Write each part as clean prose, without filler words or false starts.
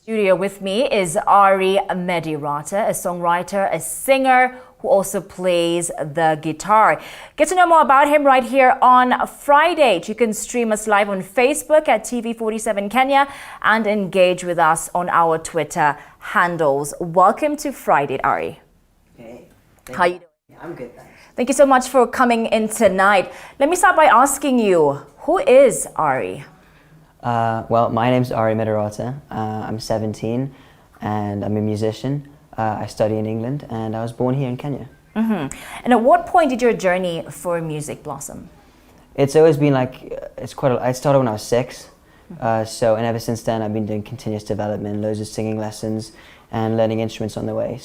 Studio with me is Ari Mediratta, a songwriter, a singer who also plays the guitar. Get to know more about him right here on Friday. You can stream us live on Facebook at TV47 Kenya and engage with us on our Twitter handles. Welcome to Friday, Ari. Hey. How you doing? I'm good, thanks. Thank you so much for coming in tonight. Let me start by asking you, who is Ari? Well, my name's Ari Mediratta. I'm 17 and I'm a musician. I study in England and I was born here in Kenya. And at what point did your journey for music blossom? It's always been like, I started when I was 6. And ever since then I've been doing continuous development, loads of singing lessons and learning instruments on the way.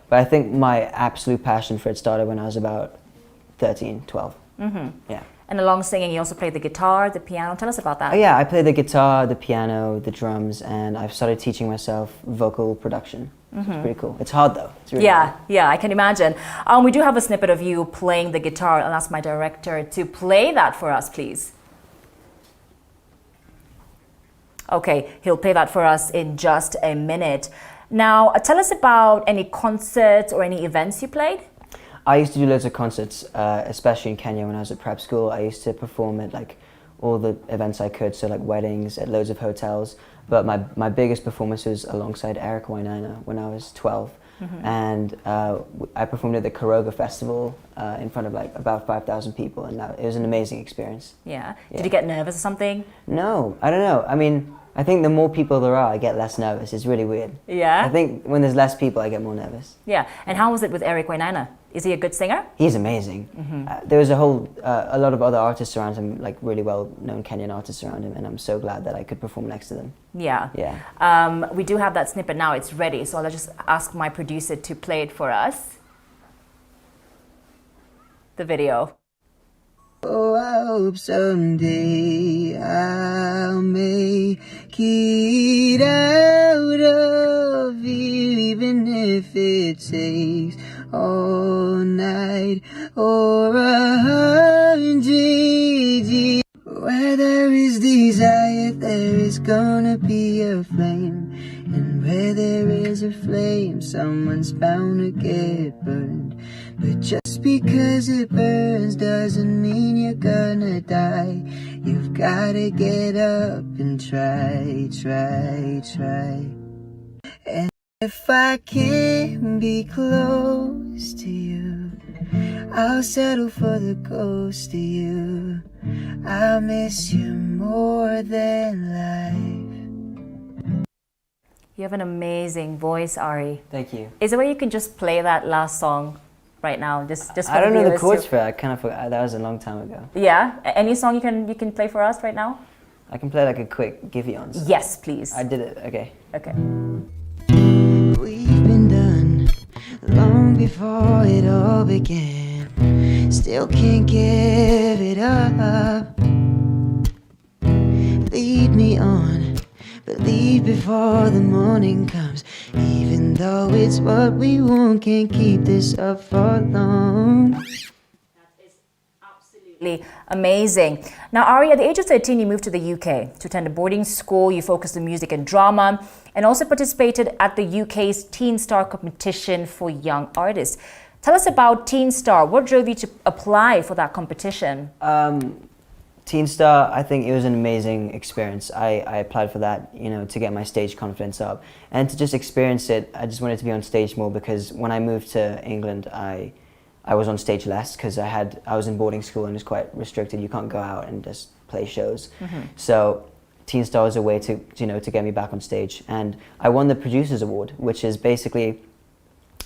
But I think my absolute passion for it started when I was about 13, 12. Yeah. And along singing, you also play the guitar, the piano. Tell us about that. Oh, yeah, I play the guitar, the piano, the drums, and I've started teaching myself vocal production. So it's pretty cool. It's hard though. It's really hard. Yeah, I can imagine. We do have a snippet of you playing the guitar. I'll ask my director to play that for us, please. Okay, he'll play that for us in just a minute. Now, tell us about any concerts or any events you played. I used to do loads of concerts, especially in Kenya when I was at prep school. I used to perform at like all the events I could, so like weddings, at loads of hotels. But my biggest performance was alongside Eric Wainana when I was 12. And I performed at the Karoga Festival in front of like about 5,000 people, and it was an amazing experience. Yeah. Did you get nervous or something? No, I don't know. I mean, I think the more people there are, I get less nervous. It's really weird. Yeah? I think when there's less people, I get more nervous. Yeah. And how was it with Eric Wainana? Is he a good singer? He's amazing. There was a lot of other artists around him, like really well-known Kenyan artists around him, and I'm so glad that I could perform next to them. Yeah. Yeah. We do have that snippet now. It's ready. So I'll just ask my producer to play it for us. The video. Oh, I hope someday I'll make it out of here, even if it takes all night or 100 years. Where there is desire, there is gonna be a flame. And where there is a flame, someone's bound to get burned. But just because it burns doesn't mean you're gonna die. You've gotta get up and try. And if I can't be close to you, I'll settle for the ghost of you. I'll miss you more than life. You have an amazing voice, Ari. Thank you. Is there a way you can just play that last song right now? Just for I don't know the viewers chords for it. I kind of forgot. That was a long time ago. Yeah? Any song you can play for us right now? I can play like a quick Giveons. Yes, please. I did it. Okay. Okay. We've been done long before it all began. Still can't give it up. Lead me on, but leave before the morning comes. Even though it's what we want, can't keep this up for long. That is absolutely amazing. Now, Ari, at the age of 13, you moved to the UK to attend a boarding school. You focused on music and drama and also participated at the UK's Teen Star competition for young artists. Tell us about Teen Star. What drove you to apply for that competition? Teen Star, I think it was an amazing experience. I applied for that, to get my stage confidence up and to just experience it. I just wanted to be on stage more because when I moved to England, I was on stage less because I was in boarding school and it's quite restricted. You can't go out and just play shows. So Teen Star was a way to get me back on stage, and I won the Producers Award, which is basically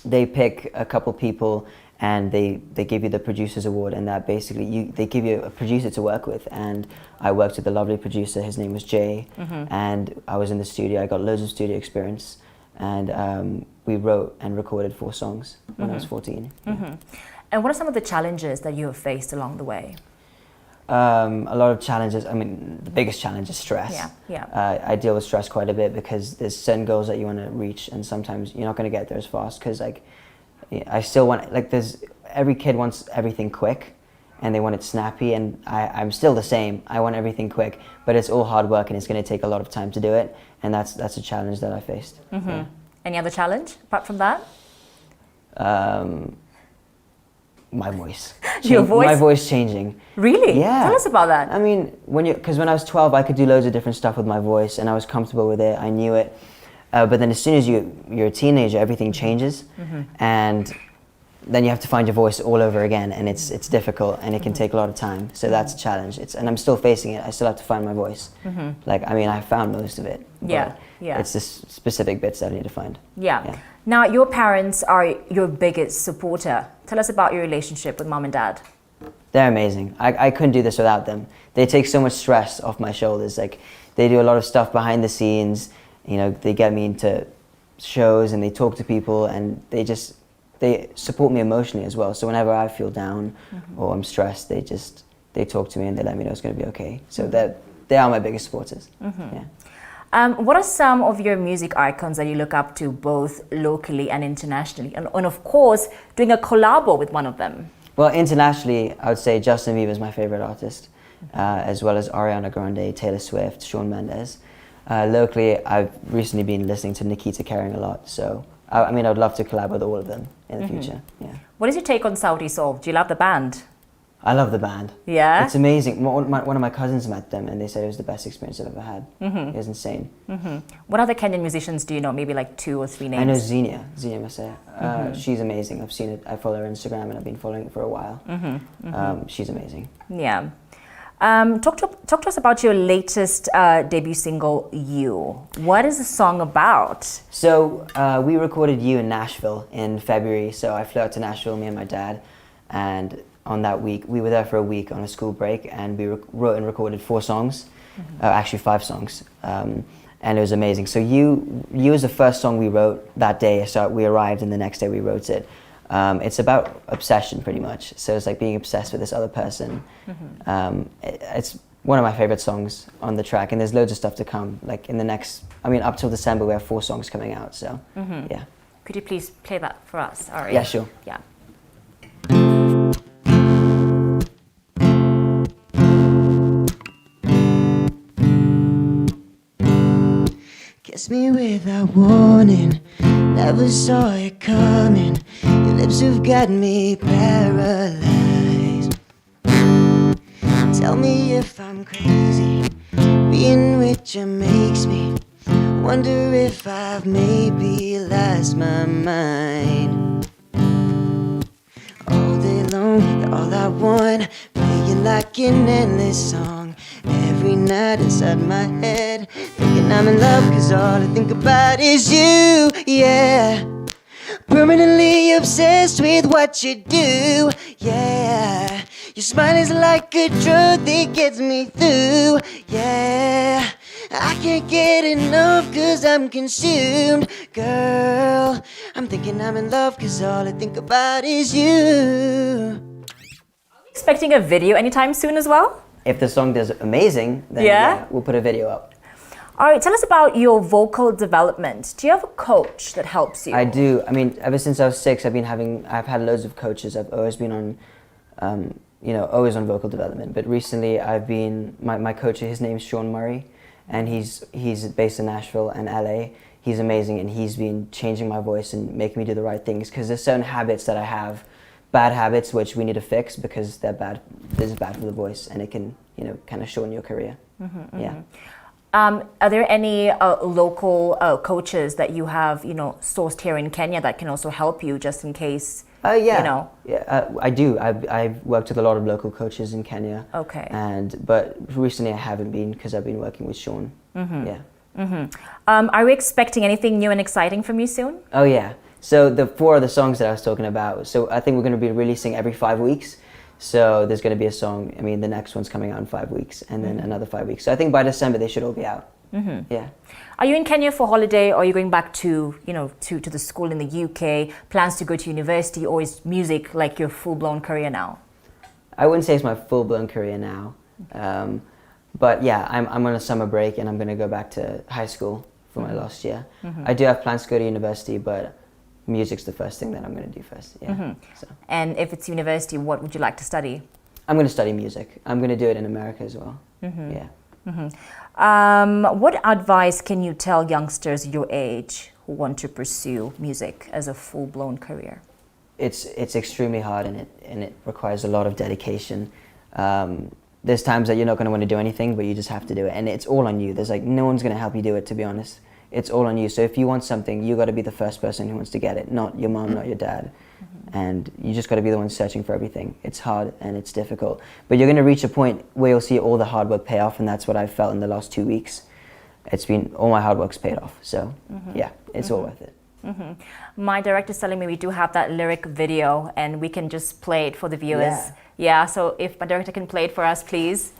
they pick a couple people and they give you the Producers Award, and that basically they give you a producer to work with. And I worked with a lovely producer. His name was Jay, and I was in the studio. I got loads of studio experience, and we wrote and recorded 4 songs when I was 14. And what are some of the challenges that you have faced along the way? A lot of challenges. I mean, the biggest challenge is stress. Yeah. I deal with stress quite a bit because there's certain goals that you want to reach, and sometimes you're not going to get there as fast because I still want, every kid wants everything quick, and they want it snappy, and I'm still the same. I want everything quick, but it's all hard work and it's going to take a lot of time to do it, and that's a challenge that I faced. Yeah. Any other challenge apart from that? My voice. Your voice? My voice changing. Really? Yeah. Tell us about that. I mean, because when I was 12, I could do loads of different stuff with my voice, and I was comfortable with it. I knew it. But then as soon as you're a teenager, everything changes, and then you have to find your voice all over again, and it's difficult, and it can take a lot of time. So that's a challenge. And I'm still facing it. I still have to find my voice. I found most of it. Yeah, yeah. It's just specific bits that I need to find. Yeah. Now, your parents are your biggest supporter. Tell us about your relationship with mom and dad. They're amazing. I couldn't do this without them. They take so much stress off my shoulders. Like, they do a lot of stuff behind the scenes. You know, they get me into shows and they talk to people, and they support me emotionally as well. So whenever I feel down or I'm stressed, they talk to me and they let me know it's going to be okay. So they are my biggest supporters. Yeah. What are some of your music icons that you look up to, both locally and internationally? And of course, doing a collabo with one of them. Well, internationally, I would say Justin Bieber is my favorite artist, as well as Ariana Grande, Taylor Swift, Shawn Mendes. Locally, I've recently been listening to Nikita Kering a lot, so I would love to collab with all of them in the future. Yeah. What is your take on Saudi Soul? Do you love the band? I love the band. Yeah? It's amazing. One of my cousins met them, and they said it was the best experience I've ever had. It was insane. What other Kenyan musicians do you know? Maybe like 2 or 3 names? I know Xenia Masaya. She's amazing. I've seen it. I follow her Instagram, and I've been following it for a while. She's amazing. Yeah. Talk to us about your latest debut single, You. What is the song about? So we recorded You in Nashville in February. So I flew out to Nashville, me and my dad, and on that week, we were there for a week on a school break, and we wrote and recorded 4 songs, actually 5 songs, and it was amazing. So You was the first song we wrote that day. So we arrived, and the next day we wrote it. It's about obsession, pretty much. So it's like being obsessed with this other person. It's one of my favorite songs on the track, and there's loads of stuff to come. Like in the next, up till December, we have 4 songs coming out. So yeah. Could you please play that for us, Ari? Yeah, sure. Yeah. Kiss me without warning, never saw it coming. Your lips have got me paralyzed. Tell me if I'm crazy, being with you makes me wonder if I've maybe lost my mind. All day long, you're all I want, playing like an endless song. Every night inside my head, thinking I'm in love, cause all I think about is you, yeah. Permanently obsessed with what you do, yeah. Your smile is like a drug that gets me through, yeah. I can't get enough cause I'm consumed, girl. I'm thinking I'm in love cause all I think about is you. Expecting a video anytime soon as well? If the song does amazing, then yeah, we'll put a video up. All right, tell us about your vocal development. Do you have a coach that helps you? I do. Ever since I was 6, I've had loads of coaches. I've always been on, always on vocal development. But recently, my coach. His name's Sean Murray, and he's based in Nashville and LA. He's amazing, and he's been changing my voice and making me do the right things. Because there's certain habits that I have, bad habits, which we need to fix because they're bad. This is bad for the voice, and it can, kind of shorten your career. Yeah. Are there any local coaches that you have, sourced here in Kenya that can also help you just in case? Yeah, I do. I've worked with a lot of local coaches in Kenya. Okay. But recently I haven't been because I've been working with Sean. Yeah. Are we expecting anything new and exciting from you soon? Oh yeah. So the 4 other songs that I was talking about. So I think we're going to be releasing every 5 weeks. So there's going to be a song. The next one's coming out in 5 weeks, and then another 5 weeks. So I think by December they should all be out. Yeah. Are you in Kenya for holiday, or are you going back to to the school in the UK? Plans to go to university, or is music like your full-blown career now? I wouldn't say it's my full-blown career now, but yeah, I'm on a summer break, and I'm going to go back to high school for my last year. I do have plans to go to university, but music's the first thing that I'm going to do first. Yeah. So. And if it's university, what would you like to study? I'm going to study music. I'm going to do it in America as well. Yeah. What advice can you tell youngsters your age who want to pursue music as a full-blown career? It's extremely hard, and it requires a lot of dedication. There's times that you're not going to want to do anything, but you just have to do it, and it's all on you. There's like no one's going to help you do it, to be honest. It's all on you. So if you want something, you got to be the first person who wants to get it, not your mom, not your dad. And you just got to be the one searching for everything. It's hard and it's difficult, but you're going to reach a point where you'll see all the hard work pay off, and that's what I've felt in the last 2 weeks. It's been, all my hard work's paid off. So yeah, it's all worth it. My director's telling me we do have that lyric video, and we can just play it for the viewers. Yeah, so if my director can play it for us, please.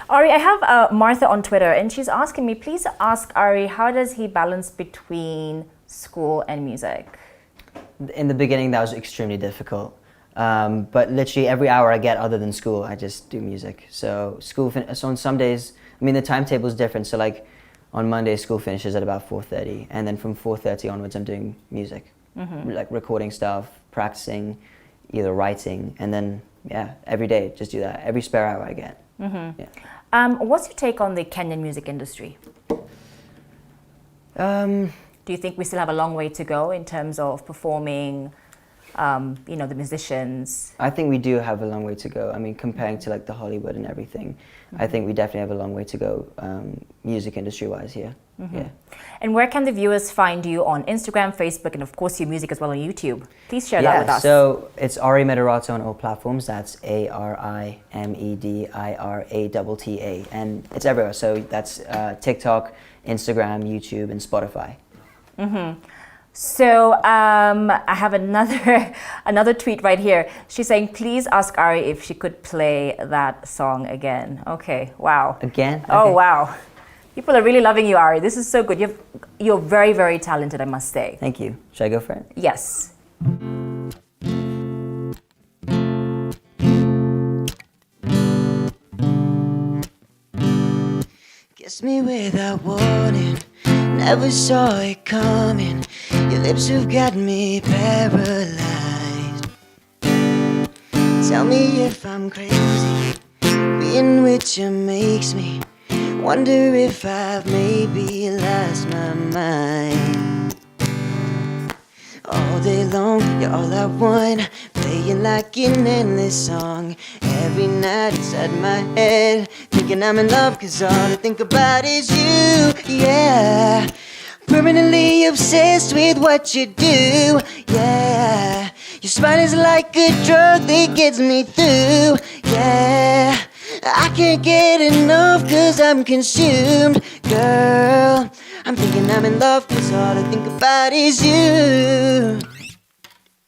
Ari, I have Martha on Twitter, and she's asking me, please ask Ari, how does he balance between school and music? In the beginning, that was extremely difficult. But literally every hour I get other than school, I just do music. So so on some days, I mean, the timetable is different. So like on Monday, school finishes at about 4:30. And then from 4:30 onwards, I'm doing music. Like recording stuff, practicing, either writing. And then, yeah, every day, just do that. Every spare hour I get. Yeah. What's your take on the Kenyan music industry? Do you think we still have a long way to go in terms of performing, the musicians? I think we do have a long way to go. I mean, comparing to like the Hollywood and everything, I think we definitely have a long way to go, music industry-wise here. Yeah. And where can the viewers find you on Instagram, Facebook, and of course your music as well on YouTube? Please share that with us. So it's Ari Mediratta on all platforms. That's ARIMEDIRATTA, and it's everywhere. So that's TikTok, Instagram, YouTube, and Spotify. So I have another tweet right here. She's saying, please ask Ari if she could play that song again. Okay, wow. Again? Okay. Oh, wow. People are really loving you, Ari. This is so good. You're very, very talented, I must say. Thank you. Should I go for it? Yes. Kissed me without warning, never saw it coming. Your lips have got me paralyzed. Tell me if I'm crazy. Being with you makes me wonder if I've maybe lost my mind. All day long, you're all I want, playing like an endless song. Every night inside my head, thinking I'm in love, cause all I think about is you, yeah. Permanently obsessed with what you do, yeah. Your smile is like a drug that gets me through, yeah. I can't get enough cause I'm consumed, girl. I'm thinking I'm in love cause all I think about is you.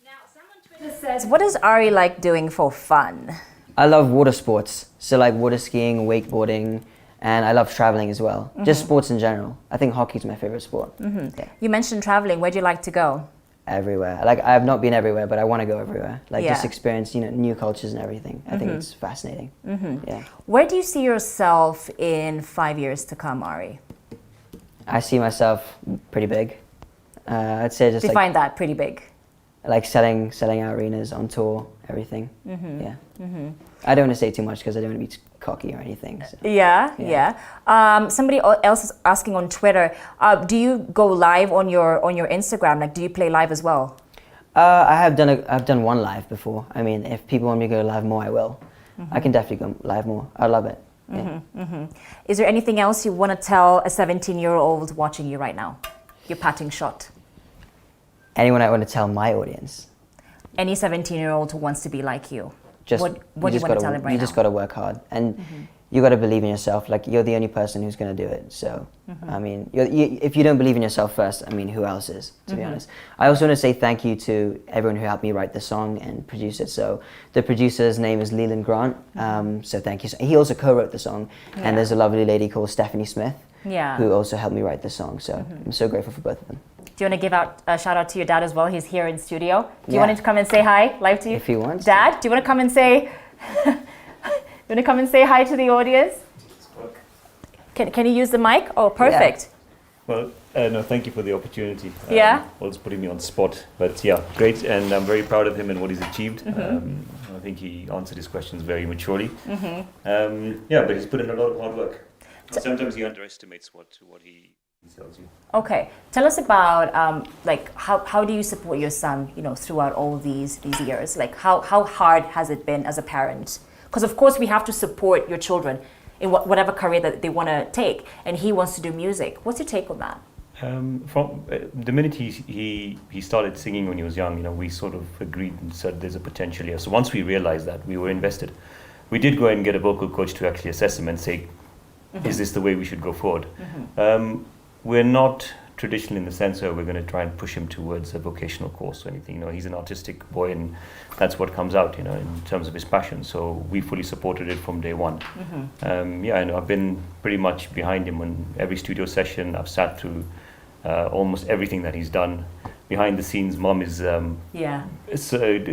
Now, someone on Twitter says, what does Ari like doing for fun? I love water sports, so like water skiing, wakeboarding, and I love traveling as well. Just sports in general. I think hockey is my favorite sport. Yeah. You mentioned traveling. Where do you like to go? Everywhere. Like I have not been everywhere, but I want to go everywhere. Like Yeah. just experience, new cultures and everything. I think it's fascinating. Yeah. Where do you see yourself in 5 years to come, Ari? I see myself pretty big. I'd say just Define that, pretty big. like selling out arenas on tour, everything. Yeah. I don't want to say too much because I don't want to be cocky or anything. So. Yeah. Somebody else is asking on Twitter, do you go live on your Instagram? Like, do you play live as well? I've done one live before. I mean, if people want me to go live more, I will. I can definitely go live more. I love it. Yeah. Is there anything else you want to tell a 17-year-old watching you right now? Your parting shot. Anyone I want to tell my audience? Any 17-year-old who wants to be like you. Just What do you want to tell him right now? You just got to work hard, and you got to believe in yourself. Like you're the only person who's going to do it. So, I mean, if you don't believe in yourself first, I mean, who else is? To be honest, I also want to say thank you to everyone who helped me write the song and produce it. So, the producer's name is Leland Grant. So thank you. He also co-wrote the song, and there's a lovely lady called Stephanie Smith, who also helped me write the song. So I'm so grateful for both of them. Do you want to give out a shout out to your dad as well? He's here in studio. Do you want him to come and say hi live to you? If he wants. Dad, do you want to come and say? You want to come and say hi to the audience? Can you use the mic? Oh, perfect. Yeah. Well, no, thank you for the opportunity. Yeah. Well, it's putting me on the spot, but yeah, great, and I'm very proud of him and what he's achieved. I think he answered his questions very maturely. Yeah, but he's put in a lot of hard work. Sometimes he underestimates what he tells you. Okay, tell us about like how do you support your son, throughout all these years? Like how hard has it been as a parent? Because of course we have to support your children in whatever career that they want to take, and he wants to do music. What's your take on that? From the minute he started singing when he was young, we sort of agreed and said there's a potential here. So once we realized that, we were invested. We did go and get a vocal coach to actually assess him and say, is this the way we should go forward? We're not traditional in the sense where we're going to try and push him towards a vocational course or anything. He's an artistic boy, and that's what comes out, in terms of his passion. So we fully supported it from day one. And I've been pretty much behind him on every studio session. I've sat through almost everything that he's done. Behind the scenes, Mom is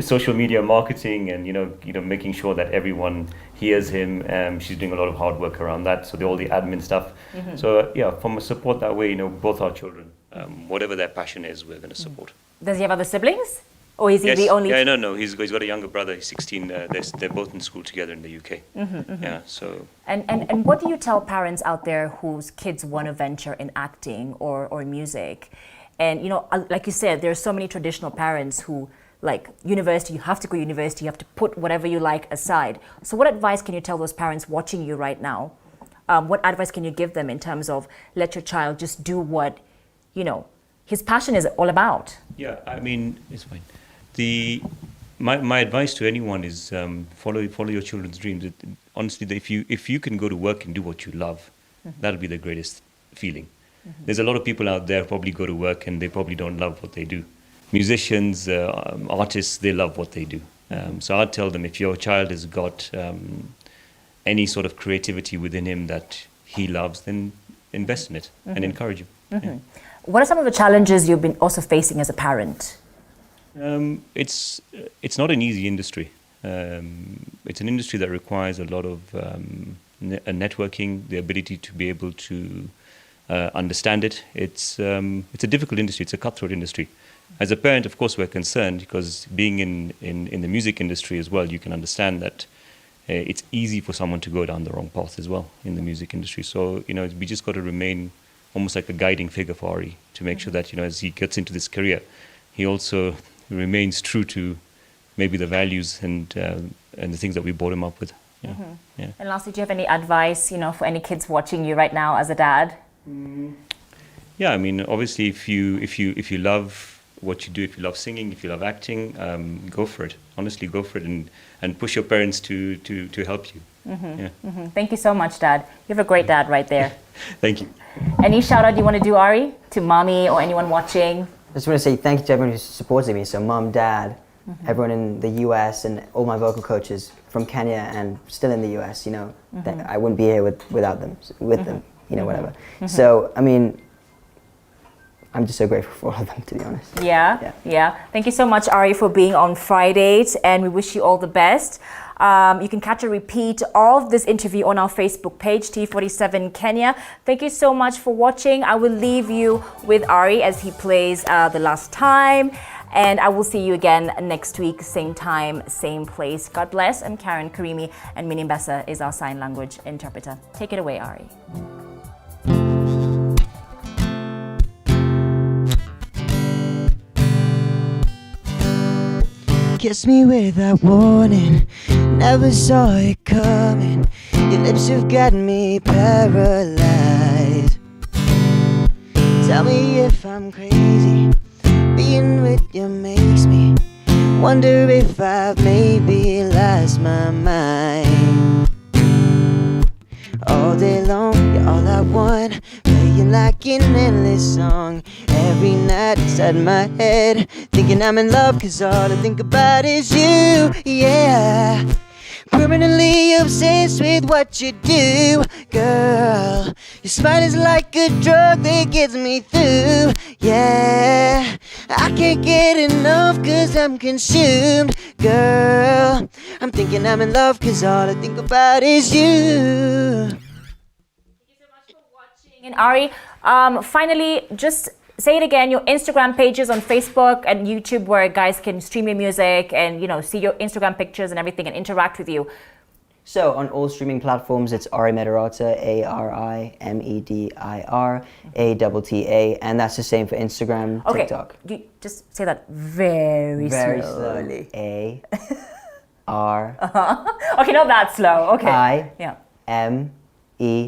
social media marketing and making sure that everyone hears him. She's doing a lot of hard work around that, so all the admin stuff. So from a support that way, both our children, whatever their passion is, we're going to support. Does he have other siblings, or is he the only? Yeah, no. He's got a younger brother. He's 16. They're both in school together in the UK. Yeah, so. And what do you tell parents out there whose kids want to venture in acting or music? And like you said, there are so many traditional parents who, like, university, you have to go university, you have to put whatever you like aside. So what advice can you tell those parents watching you right now? What advice can you give them in terms of let your child just do what, his passion is all about? Yeah, I mean, it's fine. My advice to anyone is follow your children's dreams. Honestly, if you can go to work and do what you love, that'll be the greatest feeling. There's a lot of people out there who probably go to work and they probably don't love what they do. Musicians, artists, they love what they do. So I'd tell them, if your child has got any sort of creativity within him that he loves, then invest in it and encourage him. Yeah. What are some of the challenges you've been also facing as a parent? It's not an easy industry. It's an industry that requires a lot of networking, the ability to be able to understand it. It's a difficult industry. It's a cutthroat industry. As a parent, of course, we're concerned because being in the music industry as well, you can understand that it's easy for someone to go down the wrong path as well in the music industry. So, we just got to remain almost like a guiding figure for Ari to make sure that, as he gets into this career, he also remains true to maybe the values and the things that we brought him up with. Yeah. Yeah. And lastly, do you have any advice, for any kids watching you right now as a dad? Yeah, I mean, obviously, if you love what you do, if you love singing, if you love acting, go for it. Honestly, go for it and push your parents to help you. Yeah. Thank you so much, Dad. You have a great dad right there. Thank you. Any shout out you want to do, Ari, to mommy or anyone watching? I just want to say thank you to everyone who's supported me. So mom, dad, everyone in the US and all my vocal coaches from Kenya and still in the US, that I wouldn't be here without them, them, whatever. So, I mean, I'm just so grateful for all of them, to be honest. Yeah. Thank you so much, Ari, for being on Friday, and we wish you all the best. You can catch a repeat of this interview on our Facebook page, T47 Kenya. Thank you so much for watching. I will leave you with Ari as he plays The Last Time. And I will see you again next week, same time, same place. God bless. I'm Karen Karimi, and Mini Mbessa is our sign language interpreter. Take it away, Ari. Kiss me without warning, never saw it coming. Your lips have got me paralyzed. Tell me if I'm crazy, being with you makes me wonder if I've maybe lost my mind. All day long, you're all I want, playing like an endless song. Every night inside my head, thinking I'm in love, cause all I think about is you, yeah. Permanently obsessed with what you do, girl. Your smile is like a drug that gets me through, yeah. I can't get enough cause I'm consumed, girl. I'm thinking I'm in love cause all I think about is you. Thank you so much for watching. And Ari, finally, just say it again, your Instagram pages on Facebook and YouTube where guys can stream your music and, see your Instagram pictures and everything and interact with you. So on all streaming platforms, it's Ari Mediratta, ARIMEDIRATTA, and that's the same for Instagram, TikTok. Okay, just say that very slowly. Slowly. A R. Okay, not that slow. Okay. I Yeah. M E